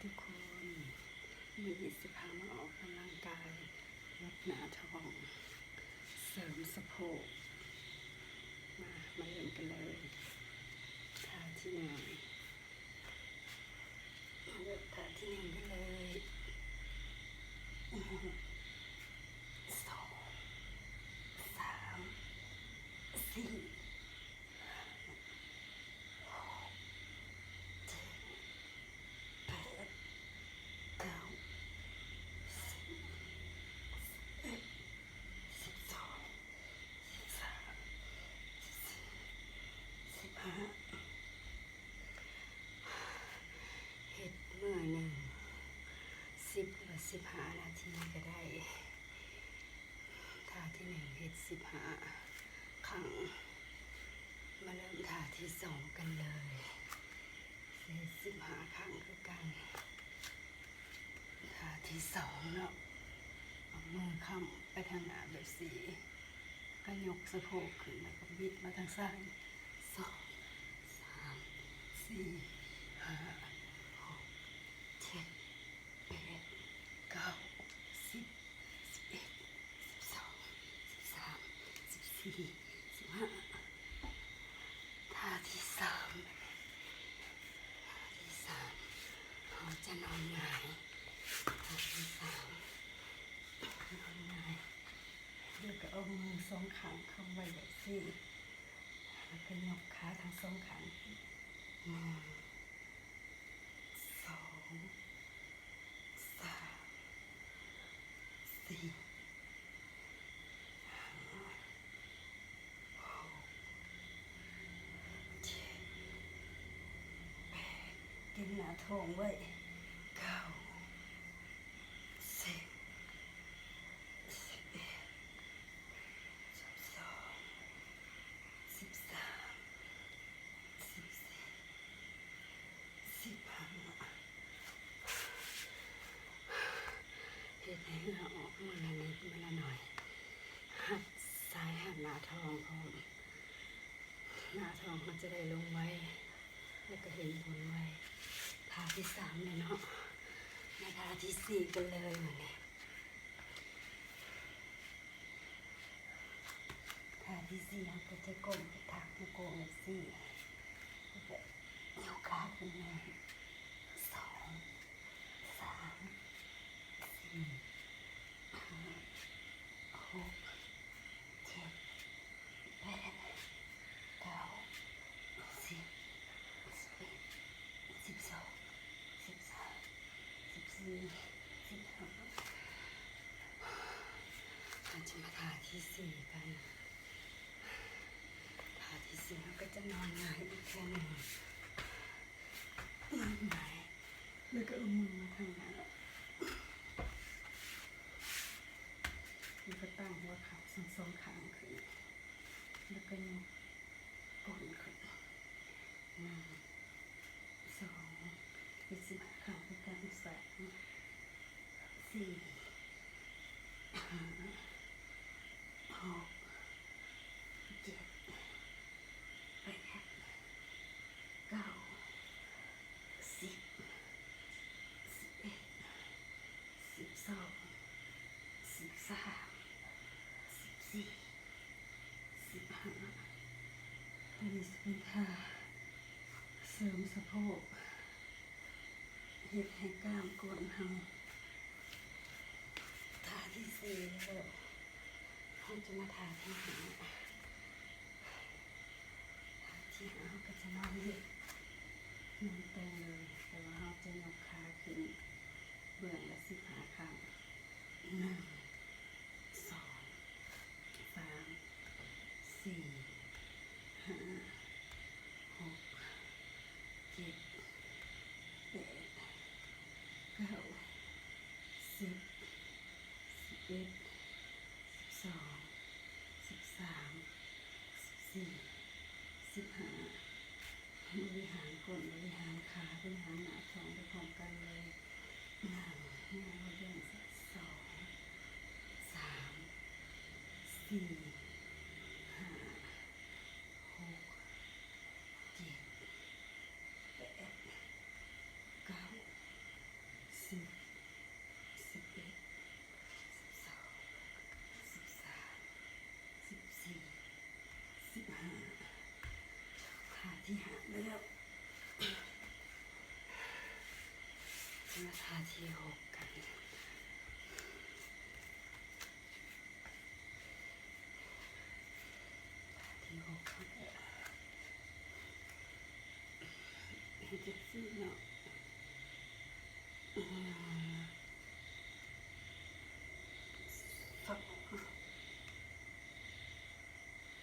ทุกคนมีสิพามาออกกำลังกายลดหนาท้องเสริมสะโพกมาเริ่มกันเลยท่าที่หนึ่งเริ่มท่าที่หนึ่งกันเลยสองสามสี่เฮ็ดมื้อหนึ่ง10 หรือ 15 นาทีก็ได้ท่าที่หนึ่งเฮ็ด15 ครั้งมาเริ่มท่าที่สองกันเลยเฮ็ด15 ครั้งคือกันท่าที่สองเนาะเอามือค้ำไปทางหน้าแบบสี่ก็ยกสะโพกขึ้นแล้วก็บิดมาทางซ้าย2 3 4 5 6 7 8 9 10 11 12 13 14 15ท่าที่สามเราจะนอนหงายท่าที่สามนอนหงายเดี๋ยวก็เอามือสองข้างเข้าไว้แบบนี้แล้วก็ยกขาทั้งสองข้าง1 2 3 4 5 6 7 8กินหน้าท้องไว้9 10 11 12 13 14 15เฮ็ดให้เหงื่อออกมื้อละนิดมื้อละหน่อยหัดซ้ายหัดหน้าท้องพร้อมหน้าท้องมันจะได้ลงไว้แล้วก็เห็นผลไว้ท่าที่สามเลยเนาะมาท่าที่สี่กันเลยเหมือนนี้ท่าที่สี่เราก็จะก้มไปทางนิ้วโป้งแบบสี่แบบยกขาขึ้นมา2 3 4 5 6 7 8 9 10 11 12 13 14 15เราจะมาท่าที่สี่กันท่าที่สี่เราก็จะนอนหงายอีกแค่หนึ่งนอนหงายแล้วก็เอามือมาทางหน้าแล้วก็ตั้งหัวเข่าทั้งสองข้างขึ้นแล้วก็ยกก้นขึ้น1 2 15 ครั้งคือการ3 4 5 6 7 8 9 10 11 12 13 14 15อันนี้จะเป็นท่าเสริมสะโพกเฮ็ดให้กล้ามก้นเราท่าที่สี่แล้วเราจะมาท่าที่ห้าท่าที่ห้าเราก็จะนอนยืดนอนตรงเลยแต่ว่าเราจะยกขาขึ้นเบื้องละ15 ครั้ง1 2 3 4 5 6 7 8 9 10 11 12 13 14 15บริหารก้นบริหารขาบริหารหน้าท้องไปพร้อมกันเลย1เราเดิน2 3 4 5 6 7 8 9 10 11 12 13 14 15 มาทาที่หกกันที่หกเขาก็ให้เจ็ดสี่เนาะสอง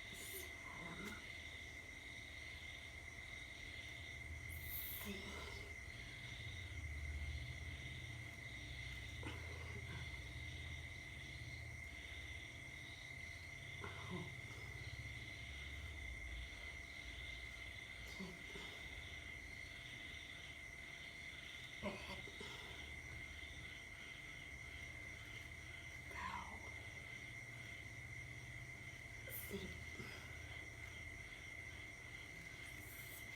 สามสี่หกเจ็ดแปดเก้าสิบ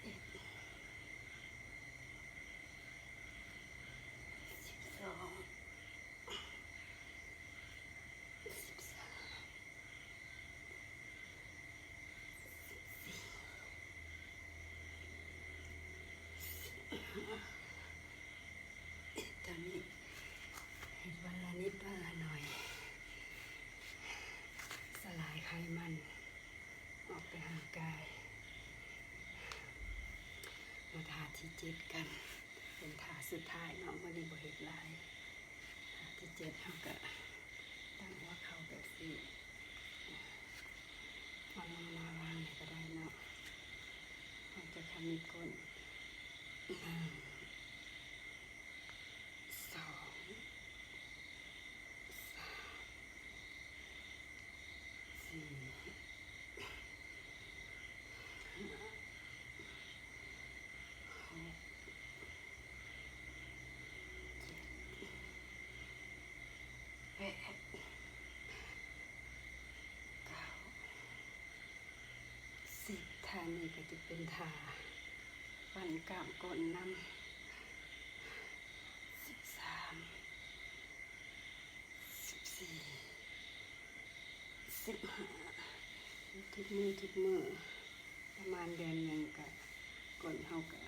เอ็ด12 13 ตอนนี้เห็นวันละนิดวันละหน่อยสลายไขมันออกไปห่างกายมาทาที่เจ็ดกันเป็นทาสุดท้ายเนาะวันนี้บ่เห็นลายทาที่เจ็ดเขาก็ตั้งหัวเข่าแบบสี่เอาลงมาวางก็ได้เนาะเราจะทำมีก้นสองสามสี่ห้าหกเจ็ดแปดเก้าสิบท่านี้ก็จะเป็นท่าฟันกล้ามก้นน้ำ13 14 15ทุกมือประมาณเดือนหนึ่งก็ก้นเฮาก็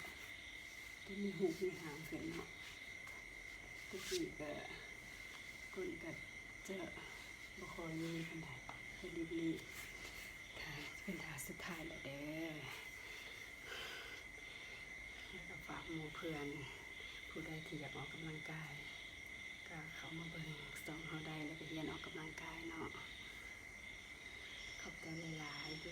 จะมีหูมีหางขึ้นเนาะทุกทีก็ก้นก็จะบ่ค่อยมีปานใดจะรีบๆท่าเป็นท่าสุดท้ายแล้วเด้อแล้วก็ฝากหมู่เพื่อนผู้ใดที่อยากออกกำลังกายก็เข้ามาเบิ่งส่องเฮาได้แล้วก็เรียนออกกำลังกายเนาะขอบใจหลายๆเด้